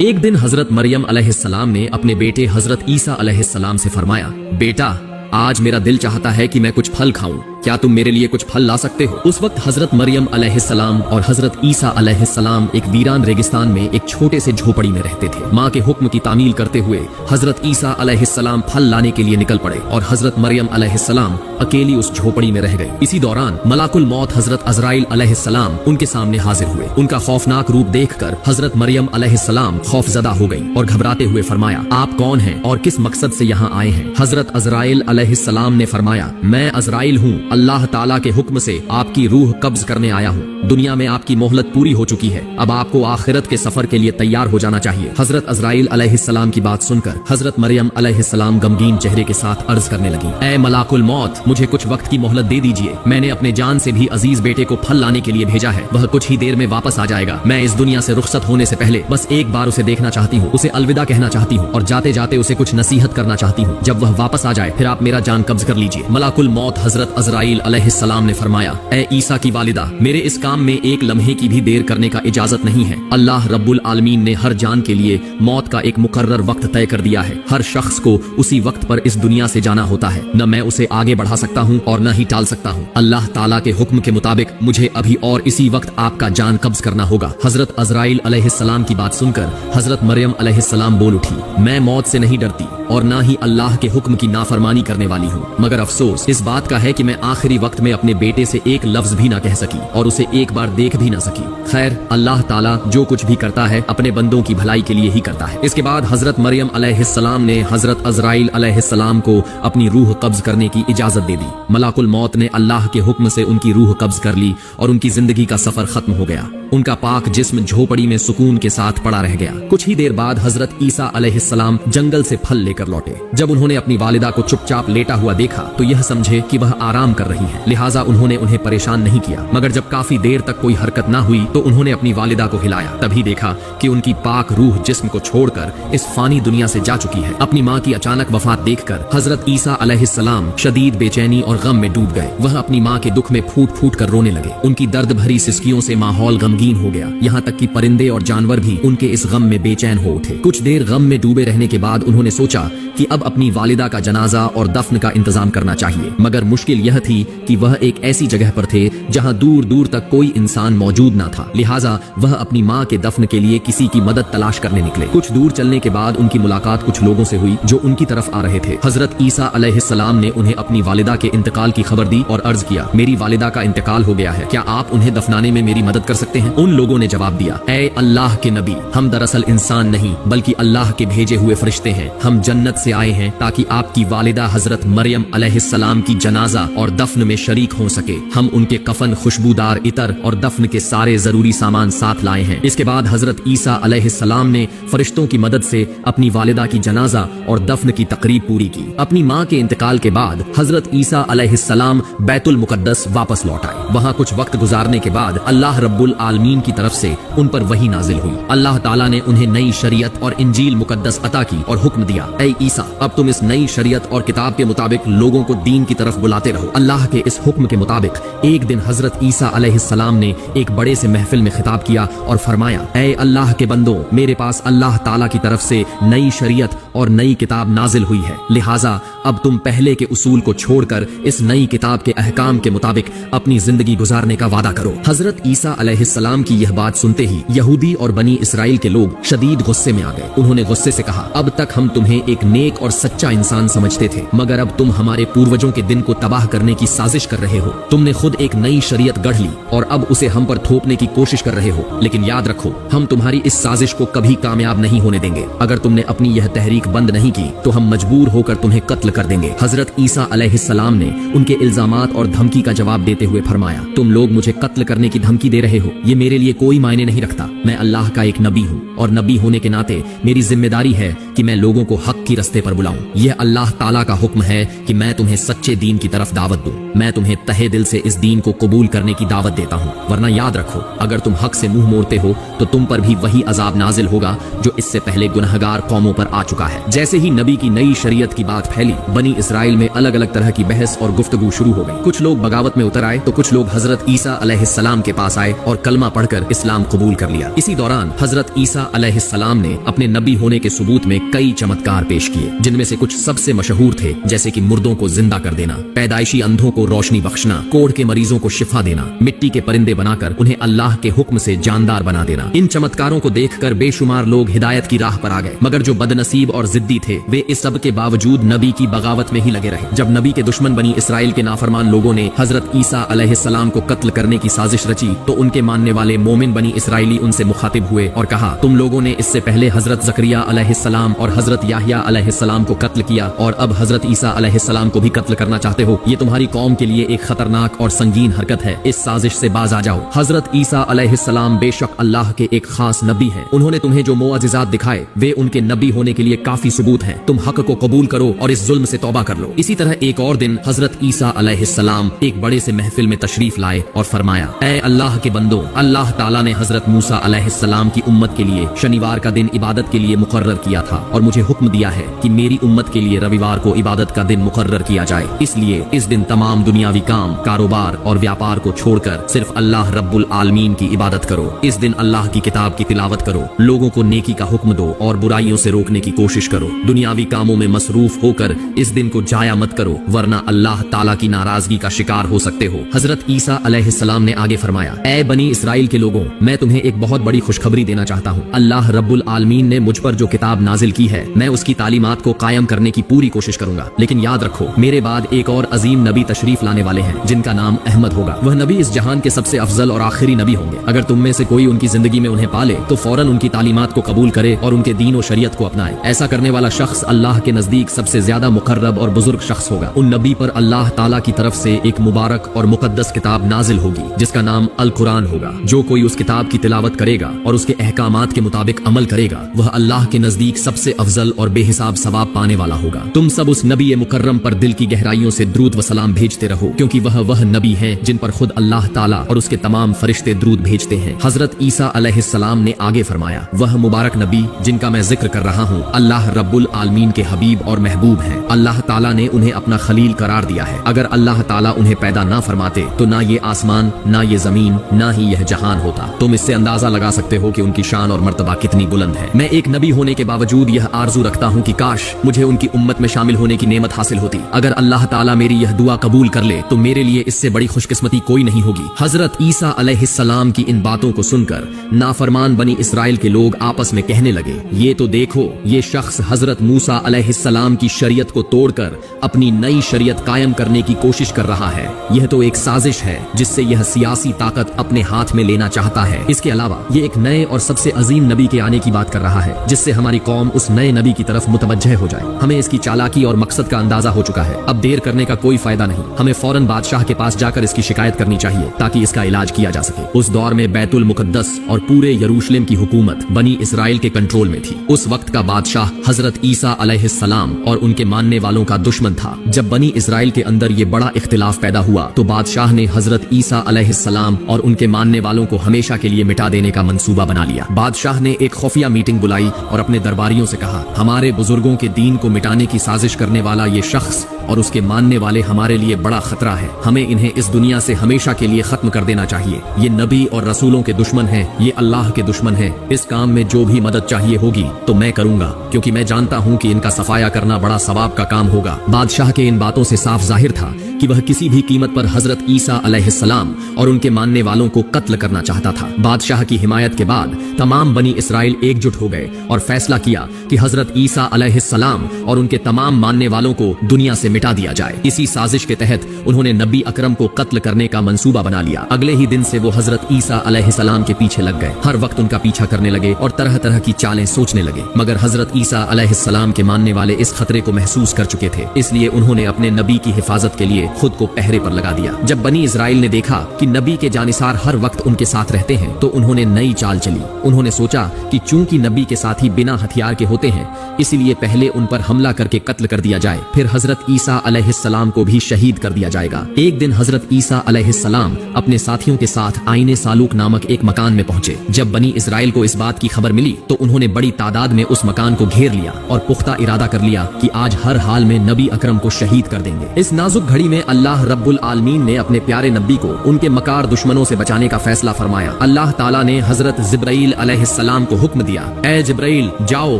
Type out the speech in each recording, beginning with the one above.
एक दिन हजरत मरियम अलैहिस्सलाम ने अपने बेटे हजरत ईसा अलैहिस्सलाम से फरमाया, बेटा आज मेरा दिल चाहता है कि मैं कुछ फल खाऊं, क्या तुम मेरे लिए कुछ फल ला सकते हो? उस वक्त हजरत मरियम अलैहिस्सलाम और हजरत ईसा अलैहिस्सलाम एक वीरान रेगिस्तान में एक छोटे से झोपड़ी में रहते थे। माँ के हुक्म की तामील करते हुए हजरत ईसा अलैहिस्सलाम फल लाने के लिए निकल पड़े और हजरत मरियम अलैहिस्सलाम अकेली उस झोपड़ी में रह गई। इसी दौरान मलाकुल मौत हजरत अज़राइल अलैहिस्सलाम उनके सामने हाजिर हुए। उनका खौफनाक रूप देखकर हजरत मरियम अलैहिस्सलाम खौफजदा हो गई और घबराते हुए फरमाया, आप कौन हैं और किस मकसद से यहाँ आए हैं? हजरत अज़राइल अलैहिस्सलाम ने फरमाया, मैं अज़राइल हूँ, अल्लाह ताला के हुक्म से आपकी रूह कब्ज करने आया हूँ। दुनिया में आपकी मोहलत पूरी हो चुकी है, अब आपको आखिरत के सफर के लिए तैयार हो जाना चाहिए। हजरत अज़राइल अलैहिस्सलाम की बात सुनकर हजरत मरियम अलैहिस्सलाम गमगीन चेहरे के साथ अर्ज करने लगी, ऐ मलाकुल मौत, मुझे कुछ वक्त की मोहलत दे दीजिए। मैंने अपने जान से भी अजीज बेटे को फल लाने के लिए भेजा है, वह कुछ ही देर में वापस आ जाएगा। मैं इस दुनिया से रुखसत होने से पहले बस एक बार उसे देखना चाहती हूँ, उसे अलविदा कहना चाहती हूँ और जाते जाते उसे कुछ नसीहत करना चाहती हूँ। जब वह वापस आ जाए फिर आप मेरा जान कब्ज कर लीजिए। मलाकुल मौत हजरत अज़राइल अलैहिस्सलाम ने फरमाया, ऐ ईसा की वालिदा, मेरे इस काम में एक लम्हे की भी देर करने का इजाजत नहीं है। अल्लाह रब्बुल आलमीन ने हर जान के लिए मौत का एक मुकर्रर वक्त तय कर दिया है। हर शख्स को उसी वक्त पर इस दुनिया से जाना होता है, न मैं उसे आगे बढ़ा सकता हूँ और न ही टाल सकता हूँ। अल्लाह ताला के हुक्म के मुताबिक मुझे अभी और इसी वक्त आपका जान कब्ज करना होगा। हजरत अज़राइल अलैहिस्सलाम की बात सुनकर हजरत मरियम अलैहिस्सलाम बोल उठी, मैं मौत से नहीं डरती और ना ही अल्लाह के हुक्म की नाफरमानी करने वाली हूँ, मगर अफसोस इस बात का है कि मैं आखिरी वक्त में अपने बेटे से एक लफ्ज भी ना कह सकी और उसे एक बार देख भी ना सकी। खैर, अल्लाह ताला जो कुछ भी करता है अपने बंदों की भलाई के लिए ही करता है। इसके बाद हजरत मरियम अलैहिस्सलाम ने हजरत अज़राइल अलैहिस्सलाम को अपनी रूह कब्ज करने की इजाजत दे दी। मलाकुल मौत ने अल्लाह के हुक्म से उनकी रूह कब्ज कर ली और उनकी जिंदगी का सफर खत्म हो गया। उनका पाक जिस्म झोपड़ी में सुकून के साथ पड़ा रह गया। कुछ ही देर बाद हजरत ईसा अलैहिस्सलाम जंगल से फल लेकर लौटे। जब उन्होंने अपनी वालिदा को चुपचाप लेटा हुआ देखा तो यह समझे कि वह आराम कर रही है, लिहाजा उन्होंने उन्हें परेशान नहीं किया। मगर जब काफी देर तक कोई हरकत ना हुई तो उन्होंने अपनी वालिदा को हिलाया। तभी देखा कि उनकी पाक रूह जिस्म को छोड़कर इस फानी दुनिया से जा चुकी है। अपनी माँ की अचानक वफात देखकर हजरत ईसा अलैहिस्सलाम शदीद बेचैनी और गम में डूब गए। वह अपनी माँ के दुख में फूट फूट कर रोने लगे। उनकी दर्द भरी सिसकियों से माहौल गमगीन हो गया, यहाँ तक कि परिंदे और जानवर भी उनके इस गम में बेचैन हो उठे। कुछ देर गम में डूबे रहने के बाद उन्होंने सोचा कि अब अपनी वालिदा का जनाजा और दफन का इंतजाम करना चाहिए, मगर मुश्किल यह थी कि वह एक ऐसी जगह पर थे जहां दूर दूर तक कोई इंसान मौजूद न था। लिहाजा वह अपनी माँ के दफन के लिए किसी की मदद तलाश करने निकले। कुछ दूर चलने के बाद उनकी मुलाकात कुछ लोगों से हुई जो उनकी तरफ आ रहे थे। हजरत ईसा अलैहिस्सलाम ने उन्हें अपनी वालिदा के इंतकाल की खबर दी और अर्ज किया, मेरी वालिदा का इंतकाल हो गया है, क्या आप उन्हें दफनाने में मेरी मदद कर सकते हैं? उन लोगों ने जवाब दिया, ऐ अल्लाह के नबी, हम दरअसल इंसान नहीं बल्कि अल्लाह के भेजे हुए फरिश्ते हैं। हम जन्नत से आए हैं ताकि आपकी वालिदा हजरत मरियम अलैहिस्सलाम की जनाजा और दफन में शरीक हो सके। हम उनके कफन, खुशबूदार इतर और दफन के सारे जरूरी सामान साथ लाए हैं। इसके बाद हजरत ईसा अलैहिस्सलाम ने फरिश्तों की मदद से अपनी वालिदा की जनाजा और दफन की तकरीब पूरी की। अपनी माँ के इंतकाल के बाद हजरत ईसा अलैहिस्सलाम बैतुल मुकद्दस वापस लौट आए। वहाँ कुछ वक्त गुजारने के बाद अल्लाह रब्बुल आलमीन की तरफ से उन पर वही नाजिल हुई। अल्लाह ताला ने उन्हें नई शरीयत और इंजील मुकद्दस अता की और हुक्म दिया, ऐ ईसा, अब तुम इस नई शरीयत और किताब के मुताबिक लोगों को दीन की तरफ बुलाते रहो। अल्लाह के इस हुक्म के मुताबिक एक दिन हजरत ईसा अलैहिस्सलाम ने एक बड़े से महफिल में खिताब किया और फरमाया, ऐ अल्लाह के बंदो, मेरे पास अल्लाह ताला की तरफ से नई शरीयत और नई किताब नाजिल हुई है, लिहाजा अब तुम पहले के उसूल को छोड़कर इस नई किताब के अहकाम के मुताबिक अपनी जिंदगी गुजारने का वादा करो। हजरत ईसा अलैहिस्सलाम की यह बात सुनते ही यहूदी और बनी इसराइल के लोग शदीद गुस्से में आ गए। उन्होंने गुस्से से कहा, अब तक हम तुम्हें एक नेक और सच्चा इंसान समझते थे, मगर अब तुम हमारे पूर्वजों के दिन को तबाह करने की साजिश कर रहे हो। तुमने खुद एक नई शरीयत गढ़ ली और अब उसे हम पर थोपने की कोशिश कर रहे हो, लेकिन याद रखो, हम तुम्हारी इस साजिश को कभी कामयाब नहीं होने देंगे। अगर तुमने अपनी यह तहरीक बंद नहीं की तो हम मजबूर होकर तुम्हें कत्ल कर देंगे। हजरत ईसा अलैहिस्सलाम ने उनके इल्जामात और धमकी का जवाब देते हुए फरमाया, तुम लोग मुझे कत्ल करने की धमकी दे रहे हो, ये मेरे लिए कोई मायने नहीं रखता। मैं अल्लाह का एक नबी हूँ और नबी होने के नाते मेरी जिम्मेदारी है कि मैं लोगों को हक की रस्ते पर बुलाऊं। यह अल्लाह ताला का हुक्म है कि मैं तुम्हें सच्चे दीन की तरफ दावत दूं। मैं तुम्हें तहे दिल से इस दीन को कबूल करने की दावत देता हूँ, वरना याद रखो, अगर तुम हक से मुंह मोड़ते हो तो तुम पर भी वही अजाब नाजिल होगा जो इससे पहले गुनहगार कौमों पर आ चुका है। जैसे ही नबी की नई शरीयत की बात फैली, बनी इसराइल में अलग अलग तरह की बहस और गुफ्तगू शुरू हो गई। कुछ लोग बगावत में उतर आए तो कुछ लोग हजरत ईसा अलैहिस्सलाम के पास आए और कलमा कलमा पढ़कर इस्लाम कबूल कर लिया। इसी दौरान हजरत ईसा अलैहिस्सलाम ने अपने नबी होने के सबूत में कई चमत्कार पेश किए, जिनमें से कुछ सबसे मशहूर थे, जैसे कि मुर्दों को जिंदा कर देना, पैदाइशी अंधों को रोशनी बख्शना, कोढ़ के मरीजों को शिफा देना, मिट्टी के परिंदे बनाकर उन्हें अल्लाह के हुक्म से जानदार बना देना। इन चमत्कारों को देखकर बेशुमार लोग हिदायत की राह पर आ गए, मगर जो बदनसीब और जिद्दी थे वे इस सब के बावजूद नबी की बगावत में ही लगे रहे। जब नबी के दुश्मन बनी इसराइल के नाफरमान लोगों ने हजरत ईसा अलैहिस्सलाम को कत्ल करने की साजिश रची, तो उनके मानने वाले मोमिन बनी इसराइली उनसे मुखातिब हुए और कहा, तुम लोगों ने इससे पहले हजरत जकरिया अलैहिस्सलाम और हजरत याहिया अलैहिस्सलाम को कत्ल किया और अब हजरत ईसा अलैहिस्सलाम को भी कत्ल करना चाहते हो। ये तुम्हारी कौम के लिए एक खतरनाक और संगीन हरकत है। इस साजिश से बाज आ जाओ। हजरत ईसा अलैहिस्सलाम बेशक अल्लाह के एक खास नबी हैं। उन्होंने तुम्हें जो मोअजिज़ात दिखाए वे उनके नबी होने के लिए काफी सबूत हैं। तुम हक को कबूल करो और इस जुल्म से तौबा कर लो। इसी तरह एक और दिन हजरत ईसा अलैहिस्सलाम एक बड़े से महफिल में तशरीफ लाए और फरमाया, ऐ अल्लाह के बंदो, अल्लाह ताला ने हजरत मूसा अलैहिस्सलाम की उम्मत के लिए शनिवार का दिन इबादत के लिए मुकर्रर किया था और मुझे हुक्म दिया है कि मेरी उम्मत के लिए रविवार को इबादत का दिन मुकर्रर किया जाए। इसलिए इस दिन तमाम दुनियावी काम, कारोबार और व्यापार को छोड़कर सिर्फ अल्लाह रब्बुल आलमीन की इबादत करो। इस दिन अल्लाह की किताब की तिलावत करो, लोगों को नेकी का हुक्म दो और बुराइयों से रोकने की कोशिश करो। दुनियावी कामों में मसरूफ होकर इस दिन को जाया मत करो, वरना अल्लाह ताला की नाराजगी का शिकार हो सकते हो। हजरत ईसा अलैहिस्सलाम ने आगे फरमाया, ऐ बनी इसराइल के लोगों, मैं तुम्हें एक बहुत बड़ी खुशखबरी देना चाहता हूँ। अल्लाह रब्बुल आलमीन ने मुझ पर जो किताब नाजिल की है, मैं उसकी तालीमात को कायम करने की पूरी कोशिश करूंगा। लेकिन याद रखो, मेरे बाद एक और अजीम नबी तशरीफ लाने वाले हैं जिनका नाम अहमद होगा। वह नबी इस जहान के सबसे अफजल और आखिरी नबी होंगे। अगर तुम में से कोई उनकी जिंदगी में उन्हें पाले तो फौरन उनकी तालीमात को कबूल करे और उनके दीन और शरीयत को अपनाए। ऐसा करने वाला शख्स अल्लाह के नजदीक सबसे ज्यादा मुकर्रब और बुजुर्ग शख्स होगा। उन नबी पर अल्लाह ताला की तरफ से एक मुबारक और मुकद्दस किताब नाजिल होगी जिसका नाम अल कुरान होगा। जो कोई उस किताब की तिलावत करेगा और उसके अहकामात के मुताबिक अमल करेगा, वह अल्लाह के नजदीक सबसे अफजल और बेहिसाब सवाब पाने वाला होगा। तुम सब उस नबी मुकर्रम पर दिल की गहराइयों से द्रूद व सलाम भेजते रहो, क्योंकि वह नबी है जिन पर खुद अल्लाह ताला और उसके तमाम फरिश्ते द्रूद भेजते हैं। हजरत ईसा अलैहिस्सलाम ने आगे फरमाया, वह मुबारक नबी जिनका मैं जिक्र कर रहा हूँ अल्लाह रब्बुल आलमीन के हबीब और महबूब हैं। अल्लाह ताला ने उन्हें अपना खलील करार दिया है। अगर अल्लाह ताला उन्हें पैदा ना फरमाते तो ना ये आसमान, ना ये जमीन, ना ही यह जहान होता। तुम इससे अंदाजा लगा सकते हो कि उनकी शान और मर्तबा कितनी बुलंद है। मैं एक नबी होने के बावजूद यह आरजू रखता हूँ कि काश मुझे उनकी उम्मत में शामिल होने की नेमत हासिल होती। अगर अल्लाह ताला मेरी यह दुआ कबूल कर ले तो मेरे लिए इससे बड़ी खुशकिस्मती कोई नहीं होगी। हजरत ईसा अलैहिस्सलाम की इन बातों को सुनकर नाफरमान बनी इसराइल के लोग आपस में कहने लगे, ये तो देखो, ये शख्स हजरत मूसा अलैहिस्सलाम की शरीयत को तोड़कर अपनी नई शरीयत कायम करने की कोशिश कर रहा है। यह तो एक साजिश है जिससे यह सियासी ताकत अपने हाथ में लेना चाहता है। इसके अलावा ये एक नए और सबसे अजीम नबी के आने की बात कर रहा है जिससे हमारी कौम उस नए नबी की तरफ मुतवज्जह हो जाए। हमें इसकी चालाकी और मकसद का अंदाजा हो चुका है। अब देर करने का कोई फायदा नहीं। हमें फौरन बादशाह के पास जाकर इसकी शिकायत करनी चाहिए ताकि इसका इलाज किया जा सके। उस दौर में बैतुल मुकद्दस और पूरे यरूशलेम की हुकूमत बनी इसराइल के कंट्रोल में थी। उस वक्त का बादशाह हजरत ईसा अलैहिस्सलाम और उनके मानने वालों का दुश्मन था। जब बनी इसराइल के अंदर ये बड़ा इख्तिलाफ पैदा हुआ तो बादशाह ने हजरत ईसा अलैहिस्सलाम और उनके मानने वालों को हमेशा के लिए मिटा देने का मंसूबा बना लिया। बादशाह ने एक खुफिया मीटिंग बुलाई और अपने दरबारियों से कहा, हमारे बुजुर्गों के दीन को मिटाने की साजिश करने वाला ये शख्स और उसके मानने वाले हमारे लिए बड़ा खतरा है। हमें इन्हें इस दुनिया से हमेशा के लिए खत्म कर देना चाहिए। ये नबी और रसूलों के दुश्मन हैं, ये अल्लाह के दुश्मन हैं। इस काम में जो भी मदद चाहिए होगी तो मैं करूंगा, क्योंकि मैं जानता हूं कि इनका सफाया करना बड़ा सवाब का काम होगा। बादशाह के इन बातों से साफ जाहिर था कि वह किसी भी कीमत पर हजरत ईसा अलैहिस्सलाम और उनके मानने वालों को कत्ल करना चाहता था। बादशाह की हिमायत के बाद तमाम बनी इसराइल एकजुट हो गए और फैसला किया कि हजरत ईसा अलैहिस्सलाम और उनके तमाम मानने वालों को दुनिया से मिटा दिया जाए। इसी साजिश के तहत उन्होंने नबी अकरम को कत्ल करने का मंसूबा बना लिया। अगले ही दिन से वो हजरत ईसा अलैहिस्सलाम के पीछे लग गए। हर वक्त उनका पीछा करने लगे और तरह तरह की चालें सोचने लगे। मगर हजरत ईसा अलैहिस्सलाम के मानने वाले इस खतरे को महसूस कर चुके थे, इसलिए उन्होंने अपने नबी की हिफाजत के लिए खुद को पहरे पर लगा दिया। जब बनी इसराइल ने देखा कि नबी के जानिसार हर वक्त उनके साथ रहते हैं तो उन्होंने नई चाल चली। उन्होंने सोचा कि चूंकि नबी के साथी बिना हथियार के होते हैं, इसलिए पहले उन पर हमला करके कत्ल कर दिया जाए, फिर हजरत ईसा अलैहिस्सलाम को भी शहीद कर दिया जाएगा। एक दिन हजरत ईसा अलैहिस्सलाम अपने साथियों के साथ आईने सालूक नामक एक मकान में पहुंचे। जब बनी इसराइल को इस बात की खबर मिली तो उन्होंने बड़ी तादाद में उस मकान को घेर लिया और पुख्ता इरादा कर लिया कि आज हर हाल में नबी अकरम को शहीद कर देंगे। इस नाजुक घड़ी میں اللہ رب العالمین نے اپنے پیارے نبی کو ان کے مکار دشمنوں سے بچانے کا فیصلہ فرمایا۔ اللہ تعالیٰ نے حضرت جبرائیل علیہ السلام کو حکم دیا، اے جبرائیل جاؤ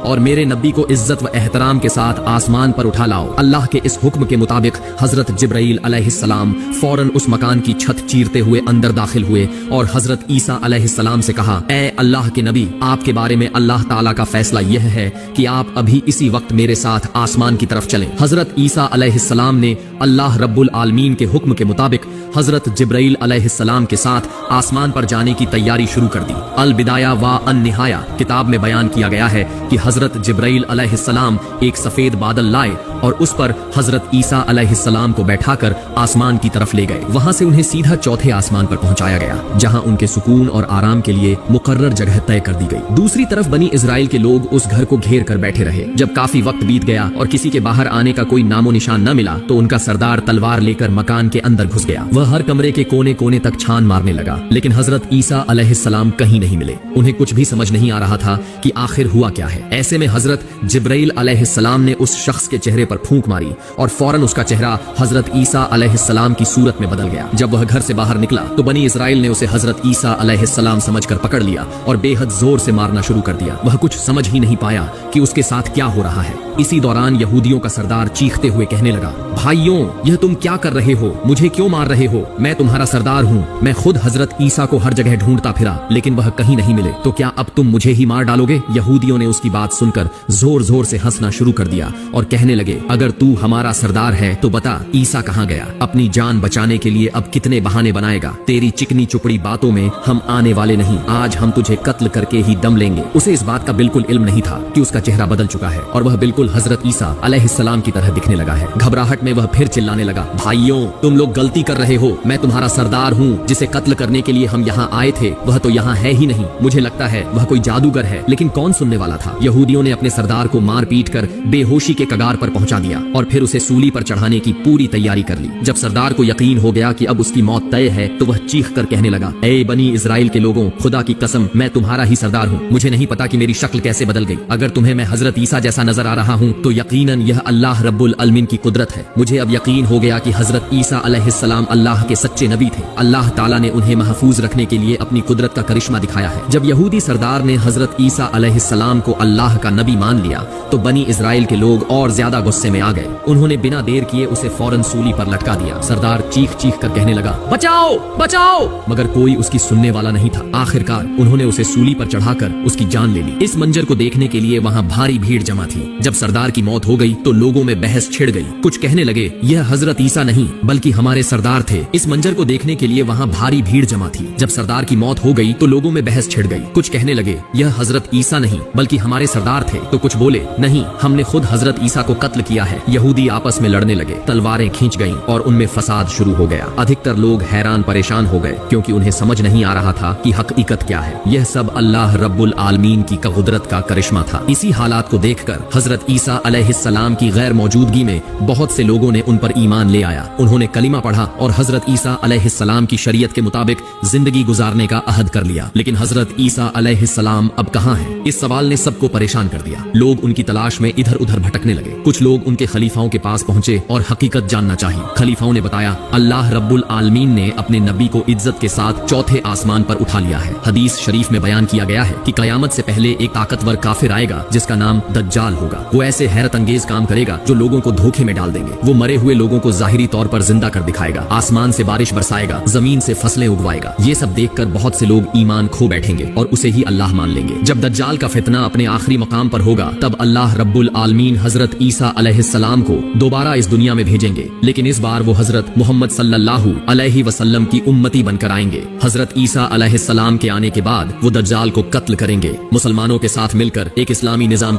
اور میرے نبی کو عزت و احترام کے ساتھ آسمان پر اٹھا لاؤ۔ اللہ کے اس حکم کے مطابق حضرت جبرائیل علیہ السلام فوراً اس مکان کی چھت چیرتے ہوئے اندر داخل ہوئے اور حضرت عیسیٰ علیہ السلام سے کہا، اے اللہ کے نبی، آپ کے بارے میں اللہ تعالیٰ کا فیصلہ یہ ہے کہ آپ ابھی اسی وقت میرے ساتھ آسمان کی طرف چلیں۔ حضرت عیسیٰ علیہ السلام نے اللہ رب العالمین کے حکم کے مطابق حضرت جبرائیل علیہ السلام کے ساتھ آسمان پر جانے کی تیاری شروع کر دی۔ البدایہ و النہایہ کتاب میں بیان کیا گیا ہے کہ حضرت جبرائیل علیہ السلام ایک سفید بادل لائے اور اس پر حضرت عیسیٰ علیہ السلام کو بیٹھا کر آسمان کی طرف لے گئے۔ وہاں سے انہیں سیدھا چوتھے آسمان پر پہنچایا گیا، جہاں ان کے سکون اور آرام کے لیے مقرر جگہ طے کر دی گئی۔ دوسری طرف بنی اسرائیل کے لوگ اس گھر کو گھیر کر بیٹھے رہے۔ جب کافی وقت بیت گیا اور کسی کے باہر آنے کا کوئی نام و نشان نہ ملا تو ان کا سردار تلوار لے کر مکان کے اندر گھس گیا۔ وہ ہر کمرے کے کونے کونے تک چھان مارنے لگا، لیکن حضرت عیسیٰ علیہ السلام کہیں نہیں ملے۔ انہیں کچھ بھی سمجھ نہیں آ رہا تھا کہ آخر ہوا کیا ہے۔ ایسے میں حضرت جبرائیل علیہ السلام نے اس شخص کے چہرے پر پھونک ماری اور فوراً اس کا چہرہ حضرت عیسیٰ علیہ السلام کی صورت میں بدل گیا۔ جب وہ گھر سے باہر نکلا تو بنی اسرائیل نے اسے حضرت عیسیٰ علیہ السلام سمجھ کر پکڑ لیا اور بے حد زور سے مارنا شروع کر دیا۔ وہ کچھ سمجھ ہی نہیں پایا کہ اس کے ساتھ کیا ہو رہا ہے۔ اسی دوران یہودیوں کا سردار چیختے ہوئے کہنے لگا، بھائیوں، یہ تم کیا کر رہے ہو؟ مجھے کیوں مار رہے ہو؟ میں تمہارا سردار ہوں۔ میں خود حضرت عیسیٰ کو ہر جگہ ڈھونڈتا پھرا لیکن وہ کہیں نہیں ملے، تو کیا اب تم مجھے ہی مار ڈالو گے؟ یہودیوں نے اس کی بات سن کر زور زور سے ہنسنا شروع کر دیا اور کہنے لگے، اگر تو ہمارا سردار ہے تو بتا عیسیٰ کہاں گیا؟ اپنی جان بچانے کے لیے اب کتنے بہانے بنائے گا؟ تیری چکنی چپڑی باتوں میں ہم آنے والے نہیں، آج ہم تجھے قتل کر کے ہی دم لیں گے۔ اسے اس بات کا بالکل علم نہیں تھا کہ اس کا چہرہ بدل چکا ہے اور وہ بالکل حضرت عیسیٰ علیہ السلام کی طرح دکھنے لگا ہے۔ گھبراہٹ میں وہ پھر چلانے لگا، بھائیوں، تم لوگ غلطی کر رہے ہو۔ میں تمہارا سردار ہوں جسے قتل کرنے کے لیے ہم یہاں آئے تھے، وہ تو یہاں ہے ہی نہیں۔ مجھے لگتا ہے وہ کوئی جادوگر ہے، لیکن کون سننے والا تھا؟ یہودیوں نے اپنے سردار کو مار پیٹ کر بے ہوشی کے کگار پر پہنچا دیا اور پھر اسے سولی پر چڑھانے کی پوری تیاری کر لی۔ جب سردار کو یقین ہو گیا کہ اب اس کی موت طے ہے تو وہ چیخ کر کہنے لگا، اے بنی اسرائیل کے لوگوں، خدا کی قسم میں تمہارا ہی سردار ہوں۔ مجھے نہیں پتا کہ میری شکل کیسے بدل گئی۔ اگر تمہیں میں حضرت عیسیٰ جیسا نظر آ رہا ہوں تو یقیناً یہ اللہ رب العالمین کی قدرت ہے۔ مجھے اب یقین ہو گیا کہ حضرت عیسیٰ علیہ السلام اللہ کے سچے نبی تھے۔ اللہ تعالیٰ نے انہیں محفوظ رکھنے کے لیے اپنی قدرت کا کرشمہ دکھایا ہے۔ جب یہودی سردار نے حضرت عیسیٰ علیہ السلام کو اللہ کا نبی مان لیا تو بنی اسرائیل کے لوگ اور زیادہ غصے میں آ گئے۔ انہوں نے بنا دیر کیے اسے فوراً سولی پر لٹکا دیا۔ سردار چیخ چیخ کر کہنے لگا، بچاؤ بچاؤ، مگر کوئی اس کی سننے والا نہیں تھا۔ آخرکار انہوں نے اسے سولی پر چڑھا کر اس کی جان لے لی۔ اس منظر کو دیکھنے کے لیے وہاں بھاری بھیڑ جمع تھی۔ جب سردار کی موت ہو گئی تو لوگوں میں بحث چھڑ گئی۔ کچھ کہنے لگے، یہ حضرت عیسیٰ نہیں بلکہ ہمارے سردار تھے۔ اس منظر کو دیکھنے کے لیے وہاں بھاری بھیڑ جمع تھی۔ جب سردار کی موت ہو گئی تو لوگوں میں بحث چھڑ گئی۔ کچھ کہنے لگے، یہ حضرت عیسیٰ نہیں بلکہ ہمارے سردار تھے، تو کچھ بولے، نہیں، ہم نے خود حضرت عیسیٰ کو قتل کیا ہے۔ یہودی آپس میں لڑنے لگے، تلواریں کھینچ گئیں اور ان میں فساد شروع ہو گیا۔ ادھکتر لوگ حیران پریشان ہو گئے کیونکہ انہیں سمجھ نہیں آ رہا تھا کہ حقیقت کیا ہے۔ یہ سب اللہ رب العالمین کی قدرت کا کرشمہ تھا۔ اسی حالات کو دیکھ کر حضرت عیسیٰ علیہ السلام کی غیر موجودگی میں بہت سے لوگوں نے ان پر ایمان لے آیا۔ انہوں نے کلمہ پڑھا اور حضرت عیسیٰ علیہ السلام کی شریعت کے مطابق زندگی گزارنے کا عہد کر لیا۔ لیکن حضرت عیسیٰ علیہ السلام اب کہاں ہیں؟ اس سوال نے سب کو پریشان کر دیا۔ لوگ ان کی تلاش میں ادھر ادھر بھٹکنے لگے۔ کچھ لوگ ان کے خلیفاؤں کے پاس پہنچے اور حقیقت جاننا چاہی۔ خلیفاؤں نے بتایا، اللہ رب العالمین نے اپنے نبی کو عزت کے ساتھ چوتھے آسمان پر اٹھا لیا ہے۔ حدیث شریف میں بیان کیا گیا ہے کہ قیامت سے پہلے ایک طاقتور کافر آئے گا جس کا نام دجال ہوگا۔ وہ ایسے حیرت انگیز کام کرے گا جو لوگوں کو دھوکے میں ڈال دیں گے۔ وہ مرے ہوئے لوگوں کو ظاہری طور پر زندہ کر دکھائے گا، آسمان سے بارش برسائے گا، زمین سے فصلیں اگوائے گا۔ یہ سب دیکھ کر بہت سے لوگ ایمان کھو بیٹھیں گے اور اسے ہی اللہ مان لیں گے۔ جب دجال کا فتنہ اپنے آخری مقام پر ہوگا تب اللہ رب العالمین حضرت عیسیٰ علیہ السلام کو دوبارہ اس دنیا میں بھیجیں گے، لیکن اس بار وہ حضرت محمد صلی اللہ علیہ وسلم کی امتی بن کر آئیں گے۔ حضرت عیسیٰ علیہ السلام کے آنے کے بعد وہ دجال کو قتل کریں گے۔ مسلمانوں کے ساتھ مل کر ایک اسلامی نظام